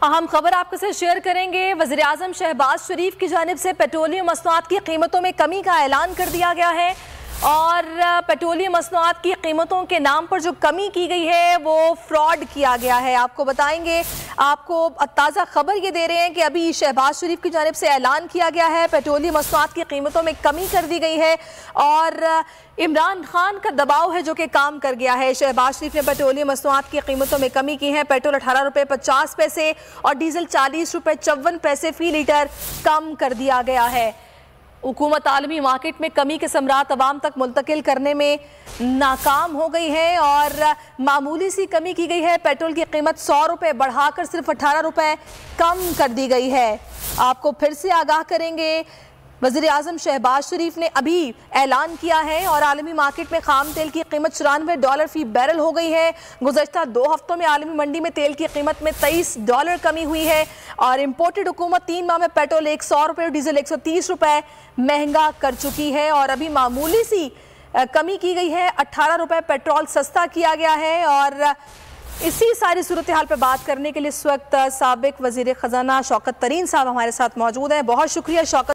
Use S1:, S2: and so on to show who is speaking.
S1: अहम खबर आपके साथ शेयर करेंगे। वज़ीर-ए-आज़म शहबाज शरीफ की जानिब से पेट्रोलियम मसनूआत की कीमतों में कमी का ऐलान कर दिया गया है और पेट्रोलियम मसनूआत की कीमतों के नाम पर जो कमी की गई है वो फ्रॉड किया गया है। आपको बताएंगे, आपको ताज़ा खबर ये दे रहे हैं कि अभी शहबाज शरीफ की जानिब से ऐलान किया गया है, पेट्रोलियम मसनूआत की कीमतों में कमी कर दी गई है और इमरान खान का दबाव है जो कि काम कर गया है। शहबाज शरीफ ने पेट्रोलियम मसनूआत की कीमतों में कमी की है। पेट्रोल 18 रुपये 50 पैसे और डीजल 40 रुपये 54 पैसे फी लीटर कम कर दिया गया है। हुकूमत आलमी मार्केट में कमी के समरात अवाम तक मुंतकिल करने में नाकाम हो गई है और मामूली सी कमी की गई है। पेट्रोल की कीमत 100 रुपये बढ़ाकर सिर्फ 18 रुपये कम कर दी गई है। आपको फिर से आगाह करेंगे, वज़ीर-ए-आज़म शहबाज शरीफ ने अभी ऐलान किया है और आलमी मार्केट में खाम तेल की कीमत $94 फी बैरल हो गई है। गुज़श्ता 2 हफ्तों में आलमी मंडी में तेल की कीमत में $23 कमी हुई है और इम्पोर्टेड हुकूमत 3 माह में पेट्रोल 100 रुपये और डीजल 130 रुपये महंगा कर चुकी है और अभी मामूली सी कमी की गई है। 18 रुपये पेट्रोल सस्ता किया गया है और इसी सारी सूरत हाल पर बात करने के लिए इस वक्त साबिक वज़ीर ख़ज़ाना शौकत तरीन साहब हमारे साथ मौजूद हैं। बहुत शुक्रिया शौकत